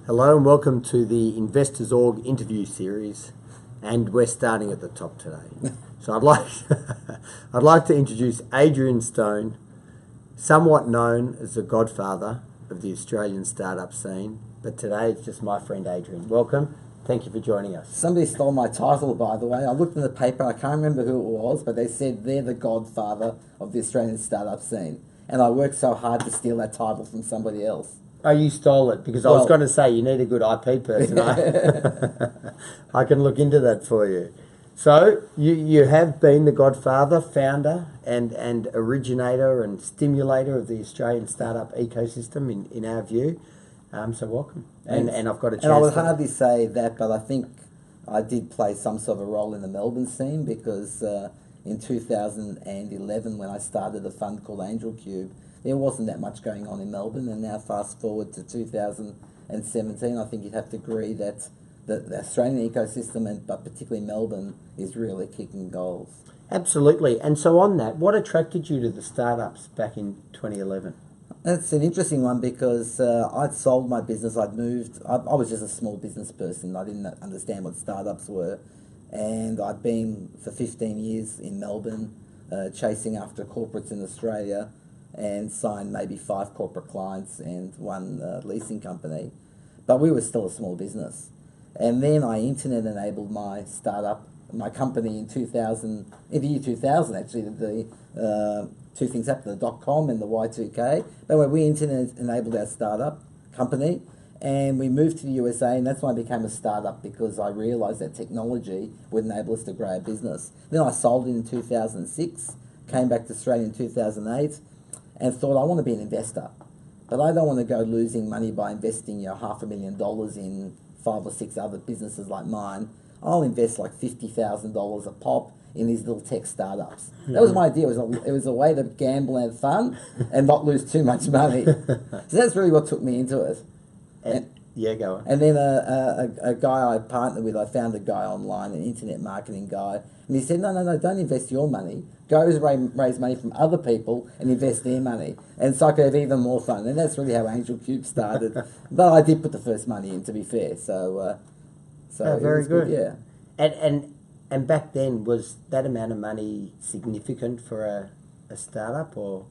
Hello and welcome to the Investors Org interview series, and we're starting at the top today. So I'd like to introduce Adrian Stone, somewhat known as the godfather of the Australian startup scene, but today it's just my friend Adrian. Welcome. Thank you for joining us. Somebody stole my title, by the way. I looked in the paper, I can't remember who it was, but they said they're the godfather of the Australian startup scene. And I worked so hard to steal that title from somebody else. Oh, you stole it because I was going to say you need a good IP person. I can look into that for you. So you have been the godfather, founder, and originator and stimulator of the Australian startup ecosystem in our view. So welcome. And I've got a chance. And I would hardly say that, but I think I did play some sort of a role in the Melbourne scene because in 2011 when I started a fund called Angel Cube, there wasn't that much going on in Melbourne, and now fast forward to 2017, I think you'd have to agree that the Australian ecosystem, but particularly Melbourne, is really kicking goals. Absolutely. And so on that, what attracted you to the startups back in 2011? That's an interesting one because I'd sold my business, I'd moved, I was just a small business person, I didn't understand what startups were, and I'd been for 15 years in Melbourne chasing after corporates in Australia, and signed maybe 5 corporate clients and 1 leasing company. But we were still a small business. And then I internet enabled my startup, my company in the year 2000 actually, the 2 things happened, the .com and the Y2K. But we internet enabled our startup company and we moved to the USA, and that's when I became a startup because I realised that technology would enable us to grow our business. Then I sold it in 2006, came back to Australia in 2008, and thought I want to be an investor, but I don't want to go losing money by investing $500,000 in 5 or 6 other businesses like mine. I'll invest like $50,000 a pop in these little tech startups. That was my idea. It was a way to gamble and have fun and not lose too much money. So that's really what took me into it. Yeah, go on. And then a guy I partnered with, I found a guy online, an internet marketing guy, and he said, no, don't invest your money. Go raise money from other people and invest their money. And so I could have even more fun. And that's really how Angel Cube started. But I did put the first money in, to be fair. So very good. Yeah. And back then, was that amount of money significant for a startup, or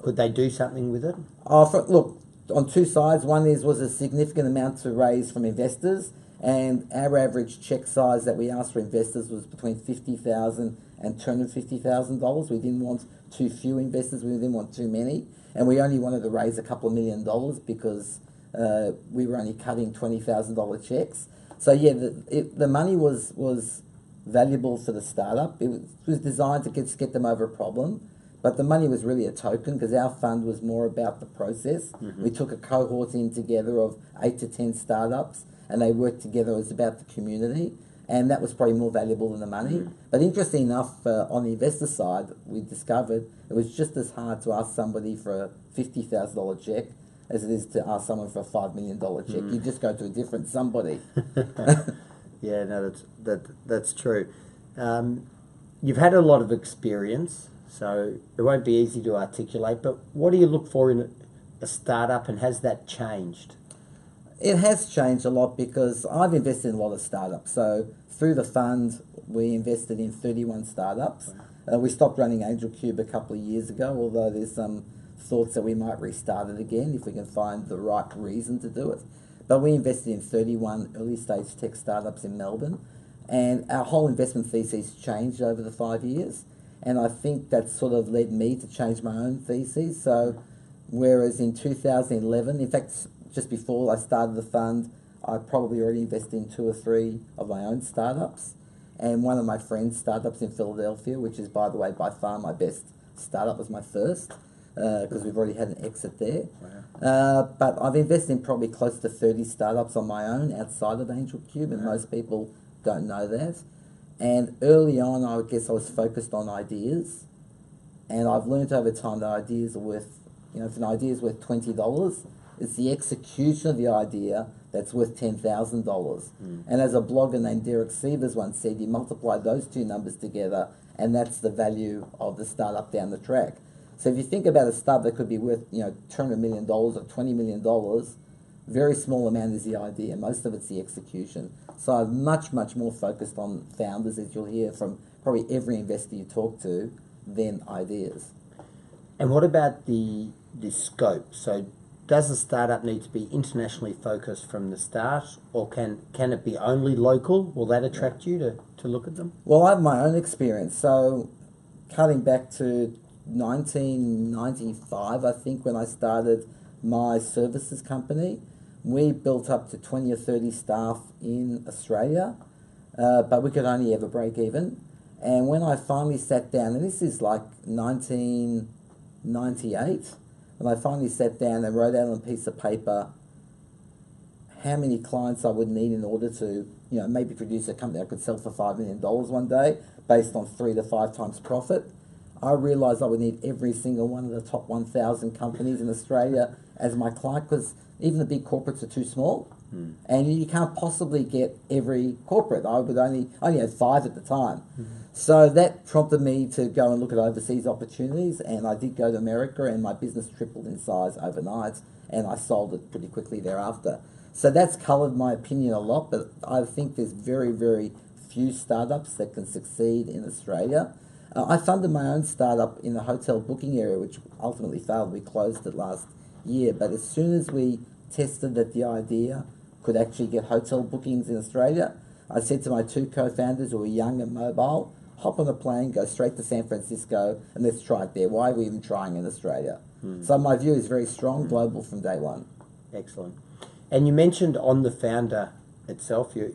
could they do something with it? Look, on 2 sides. One was a significant amount to raise from investors, and our average check size that we asked for investors was between $50,000 and $250,000. We didn't want too few investors, we didn't want too many, and we only wanted to raise a couple of $1 million because we were only cutting $20,000 checks. So yeah, the money was valuable for the startup. It was designed to get them over a problem. But the money was really a token because our fund was more about the process. Mm-hmm. We took a cohort in together of 8 to 10 startups, and they worked together. It was about the community, and that was probably more valuable than the money. Mm-hmm. But interesting enough, on the investor side, we discovered it was just as hard to ask somebody for a $50,000 check as it is to ask someone for a $5 million check. Mm-hmm. You just go to a different somebody. Yeah, no, that's true. You've had a lot of experience, so it won't be easy to articulate, but what do you look for in a startup, and has that changed? It has changed a lot because I've invested in a lot of startups. So through the fund, we invested in 31 startups. Wow. We stopped running Angel Cube a couple of years ago, although there's some thoughts that we might restart it again if we can find the right reason to do it. But we invested in 31 early stage tech startups in Melbourne, and our whole investment thesis changed over the 5 years. And I think that sort of led me to change my own thesis. So whereas in 2011, in fact, just before I started the fund, I probably already invested in 2 or 3 of my own startups. And one of my friend's startups in Philadelphia, which is, by the way, by far my best startup, was my first, because we've already had an exit there. Wow. But I've invested in probably close to 30 startups on my own outside of Angel Cube, and most people don't know that. And early on, I guess I was focused on ideas, and I've learned over time that ideas are worth, if an idea is worth $20, it's the execution of the idea that's worth $10,000. Mm. And as a blogger named Derek Sievers once said, you multiply those 2 numbers together, and that's the value of the startup down the track. So if you think about a startup that could be worth, $200 million or $20 million, Very small amount is the idea. Most of it's the execution. So I'm much, much more focused on founders, as you'll hear from probably every investor you talk to, than ideas. And what about the scope? So does a startup need to be internationally focused from the start, or can it be only local? Will that attract you to look at them? Well, I have my own experience. So cutting back to 1995, I think, when I started my services company, we built up to 20 or 30 staff in Australia, but we could only ever break even. And when I finally sat down, and this is like 1998, when I finally sat down and wrote out on a piece of paper how many clients I would need in order to, maybe produce a company I could sell for $5 million one day based on 3 to 5 times profit, I realised I would need every single one of the top 1,000 companies in Australia as my client, because even the big corporates are too small, and you can't possibly get every corporate. I only had 5 at the time. So that prompted me to go and look at overseas opportunities, and I did go to America, and my business tripled in size overnight, and I sold it pretty quickly thereafter. So that's coloured my opinion a lot, but I think there's very, very few startups that can succeed in Australia. I funded my own startup in the hotel booking area, which ultimately failed. We closed it last year, but as soon as we tested that the idea could actually get hotel bookings in Australia, I said to my 2 co-founders who were young and mobile, hop on a plane, go straight to San Francisco, and let's try it there. Why are we even trying in Australia? So my view is very strong, global from day one. Excellent. And you mentioned on the founder itself, you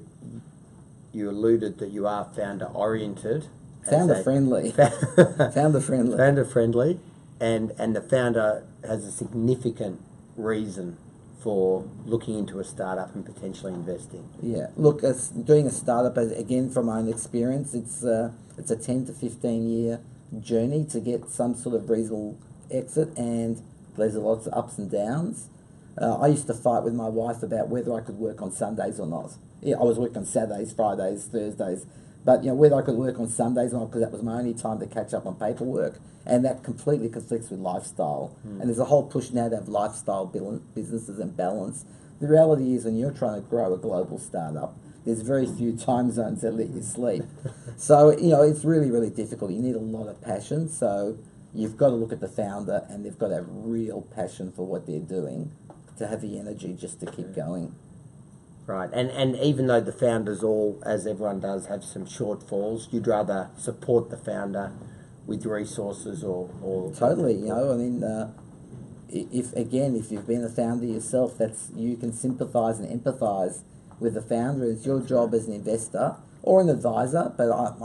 alluded that you are founder-oriented. Founder-friendly. Founder-friendly. Founder-friendly, and the founder has a significant reason for looking into a startup and potentially investing. Yeah, look, doing a startup, again, from my own experience, it's a 10 to 15 year journey to get some sort of reasonable exit, and there's lots of ups and downs. I used to fight with my wife about whether I could work on Sundays or not. Yeah, I was working on Saturdays, Fridays, Thursdays, but whether I could work on Sundays or not, because that was my only time to catch up on paperwork, and that completely conflicts with lifestyle. And there's a whole push now to have lifestyle businesses and balance. The reality is, when you're trying to grow a global startup, there's very few time zones that let you sleep. So it's really, really difficult. You need a lot of passion. So you've got to look at the founder, and they've got to have real passion for what they're doing to have the energy just to keep going. Right, and even though the founders all, as everyone does, have some shortfalls, you'd rather support the founder with resources or totally. If you've been a founder yourself, you can sympathise and empathise with the founder. It's your job as an investor or an advisor, but I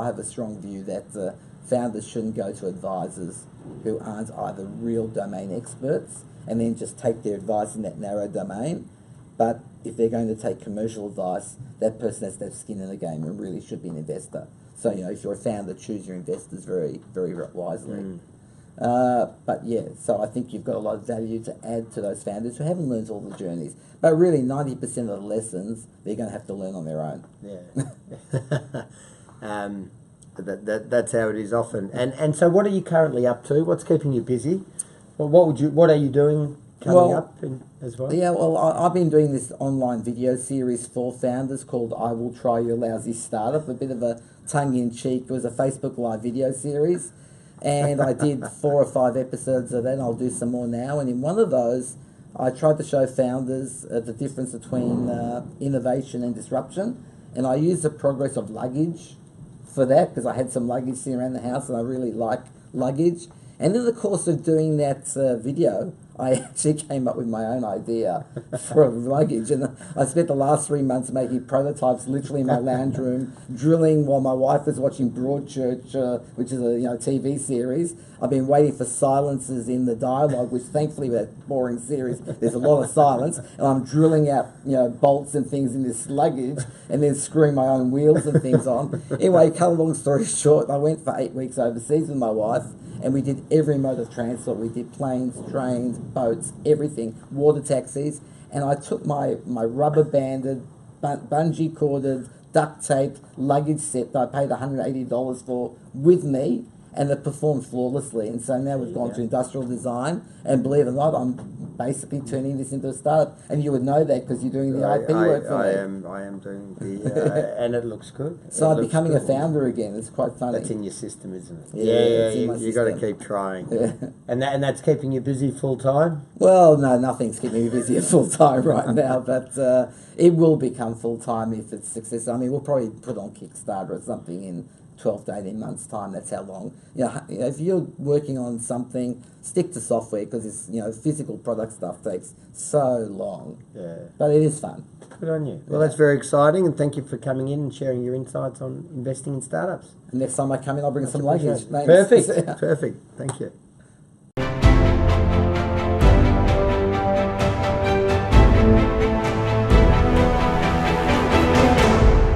have a strong view that founders shouldn't go to advisors who aren't either real domain experts and then just take their advice in that narrow domain. But if they're going to take commercial advice, that person has to have skin in the game and really should be an investor. So, if you're a founder, choose your investors very, very wisely. But yeah, so I think you've got a lot of value to add to those founders who haven't learned all the journeys. But really, 90% of the lessons they're going to have to learn on their own. Yeah. That's how it is often. And so what are you currently up to? What's keeping you busy? Well, what are you doing coming up as well? Yeah, well, I've been doing this online video series for founders called I Will Try Your Lousy Startup, a bit of a tongue-in-cheek. It was a Facebook Live video series, and I did 4 or 5 episodes of that, and I'll do some more now. And in one of those, I tried to show founders the difference between innovation and disruption, and I used the progress of luggage for that, because I had some luggage sitting around the house, and I really like luggage. And in the course of doing that video, I actually came up with my own idea for luggage, and I spent the last 3 months making prototypes literally in my lounge room, drilling while my wife was watching Broadchurch, which is a TV series. I've been waiting for silences in the dialogue, which thankfully with that boring series, there's a lot of silence, and I'm drilling out bolts and things in this luggage, and then screwing my own wheels and things on. Anyway, cut a long story short, I went for 8 weeks overseas with my wife, and we did every mode of transport. We did planes, trains, boats, everything, water taxis. And I took my rubber banded, bungee corded, duct taped luggage set that I paid $180 for with me. and it performed flawlessly. And so now we've gone to industrial design, and believe it or not, I'm basically turning this into a startup. And you would know that because you're doing the IP work for me. I am doing the, and it looks good. So I'm becoming a founder again. It's quite funny. That's in your system, isn't it? Yeah, you got to keep trying. And that's keeping you busy full time? Well, no, nothing's keeping me busy full time right now, but it will become full time if it's successful. I mean, we'll probably put on Kickstarter or something in 12 to 18 months' time. That's how long. If you're working on something, stick to software because it's physical product stuff takes so long. Yeah. But it is fun. Good on you. Well, that's very exciting, and thank you for coming in and sharing your insights on investing in startups. Next time I come in, I'll bring some luggage. Perfect. Perfect. Thank you.